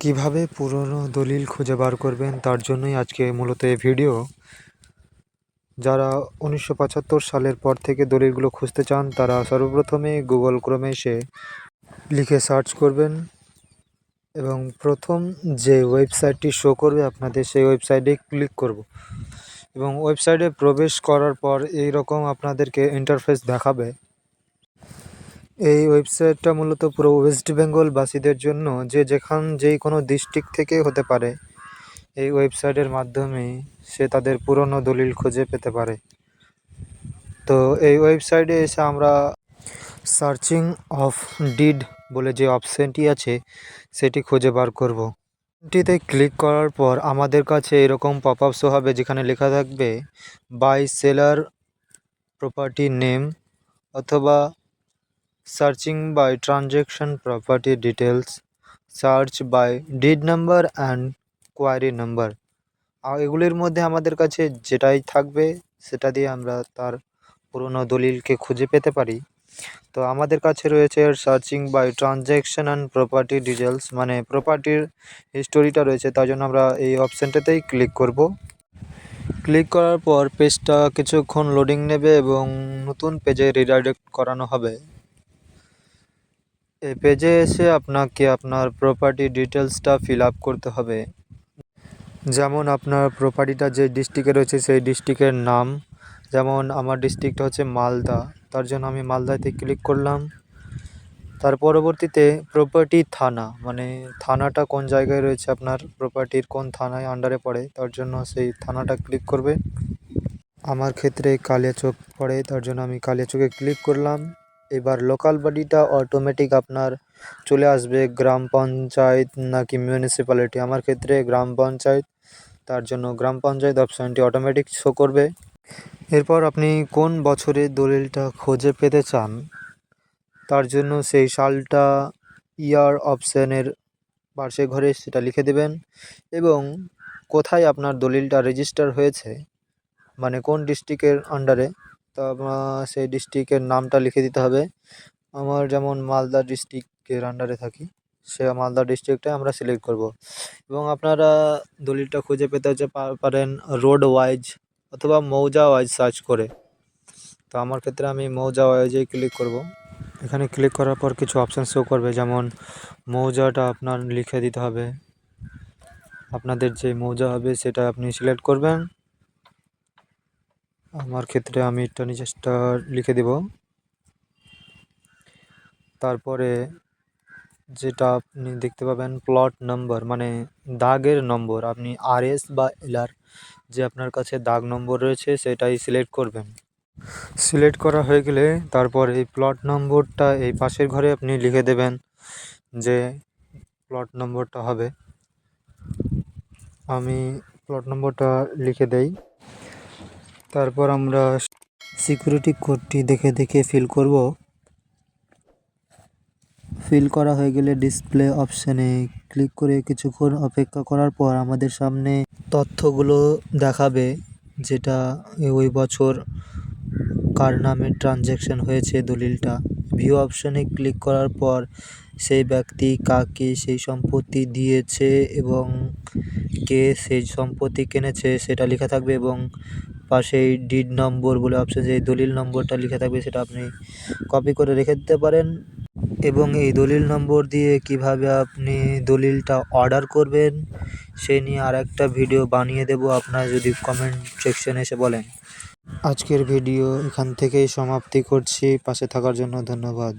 কিভাবে পুরনো দলিল খুঁজে বার করবেন তার জন্যই আজকে মূলত এই ভিডিও। যারা 1975 সালের পর থেকে দলিলগুলো খুঁজতে চান তারা সর্বপ্রথমে গুগল ক্রোমে এসে লিখে সার্চ করবেন এবং প্রথম যে ওয়েবসাইটটি শো করবে আপনাদের সেই ওয়েবসাইটে ক্লিক করব এবং ওয়েবসাইটে প্রবেশ করার পর এই রকম আপনাদেরকে ইন্টারফেস দেখাবে। এই ওয়েবসাইটটা মূলত পুরো ওয়েস্ট বেঙ্গলবাসীদের জন্য, যেই কোনো ডিস্ট্রিক্ট থেকে হতে পারে। এই ওয়েবসাইটের মাধ্যমে সে তাদের পুরনো দলিল খুঁজে পেতে পারে। তো এই ওয়েবসাইটে এসে আমরা সার্চিং অফ ডিড বলে যে অপশানটি আছে সেটি খুঁজে বার করব। এটিতে ক্লিক করার পর আমাদের কাছে এরকম পপ আপ শো হবে যেখানে লেখা থাকবে বাই সেলার প্রপার্টি নেম অথবা searching by transaction property details, search by deed number and query number. আর এগুলির মধ্যে আমাদের কাছে যেটাই থাকবে সেটা দিয়ে আমরা তার পুরনো দলিলকে খুঁজে পেতে পারি। তো আমাদের কাছে রয়েছে searching by transaction and property details, মানে প্রপার্টির হিস্টোরিটা রয়েছে, তার জন্য আমরা এই অপশানটাতেই ক্লিক করব। ক্লিক করার পর পেজটা কিছুক্ষণ লোডিং নেবে এবং নতুন পেজে রিডাইরেক্ট করানো হবে। এই পেজে এসে আপনাকে আপনার প্রপার্টি ডিটেলসটা ফিল আপ করতে হবে, যেমন আপনার প্রপার্টিটা যে ডিস্ট্রিক্টে রয়েছে সেই ডিস্ট্রিক্টের নাম। যেমন আমার ডিস্ট্রিক্ট হচ্ছে মালদা, তার জন্য আমি মালদাতে ক্লিক করলাম। তার পরবর্তীতে প্রপার্টি থানা, মানে থানাটা কোন জায়গায় রয়েছে, আপনার প্রপার্টির কোন থানায় আন্ডারে পড়ে, তার জন্য সেই থানাটা ক্লিক করবে। আমার ক্ষেত্রে কালিয়াচক পড়ে, তার জন্য আমি কালিয়াচকে ক্লিক করলাম। এবার লোকাল বডিটা অটোমেটিক আপনার চলে আসবে গ্রাম পঞ্চায়েত নাকি মিউনিসিপ্যালিটি। আমার ক্ষেত্রে গ্রাম পঞ্চায়েত, তার জন্য গ্রাম পঞ্চায়েত অপশানটি অটোমেটিক শো করবে। এরপর আপনি কোন বছরে দলিলটা খুঁজে পেতে চান তার জন্য সেই সালটা ইয়ার অপশানের পাশে ঘরে সেটা লিখে দেবেন এবং কোথায় আপনার দলিলটা রেজিস্টার হয়েছে, মানে কোন ডিস্ট্রিক্টের আন্ডারে, তো সেই ডিস্ট্রিক্টের নামটা লিখে দিতে হবে। আমার যেমন মালদা ডিস্ট্রিক্টের আন্ডারে থাকি, সে মালদা ডিস্ট্রিক্টটাই আমরা সিলেক্ট করব। এবং আপনারা দলিলটা খুঁজে পেতে পারেন রোড ওয়াইজ অথবা মৌজা ওয়াইজ সার্চ করে। তো আমার ক্ষেত্রে আমি মৌজা ওয়াইজেই ক্লিক করব। এখানে ক্লিক করার পর কিছু অপশান শো করবে, যেমন মৌজাটা আপনার লিখে দিতে হবে। আপনাদের যে মৌজা হবে সেটা আপনি সিলেক্ট করবেন। আমার ক্ষেত্রে আমি এটা নিজেরটা লিখে দেব। তারপরে যেটা আপনি দেখতে পাবেন প্লট নাম্বার, মানে দাগের নম্বর, আপনি RS বা LR যে আপনার কাছে দাগ নম্বর রয়েছে সেটাই সিলেক্ট করবেন। সিলেক্ট করা হয়ে গেলে তারপর এই প্লট নম্বরটা এই পাশের ঘরে আপনি লিখে দেবেন যে প্লট নম্বরটা হবে। আমি প্লট নম্বরটা লিখে দেই। তারপর আমরা সিকিউরিটি কোডটি দেখে দেখে ফিল করব। ফিল করা হয়ে গেলে ডিসপ্লে অপশানে ক্লিক করে কিছুক্ষণ অপেক্ষা করার পর আমাদের সামনে তথ্যগুলো দেখাবে, যেটা ওই বছর কার নামে ট্রানজ্যাকশন হয়েছে দলিলটা। ভিউ অপশানে ক্লিক করার পর সেই ব্যক্তি কাকে সেই সম্পত্তি দিয়েছে এবং কে সেই সম্পত্তি কিনেছে সেটা লেখা থাকবে এবং পাশেই ডিড নম্বর বলে অপশান, যে দলিল নম্বরটা লেখা থাকবে সেটা আপনি কপি করে রেখে দিতে পারেন। এবং এই দলিল নম্বর দিয়ে কিভাবে আপনি দলিলটা অর্ডার করবেন সেই নিয়ে আর একটা ভিডিও বানিয়ে দেব, আপনারা যদি কমেন্ট সেকশনে এসে বলেন। আজকের ভিডিও এখান থেকেই সমাপ্তি করছি। পাশে থাকার জন্য ধন্যবাদ।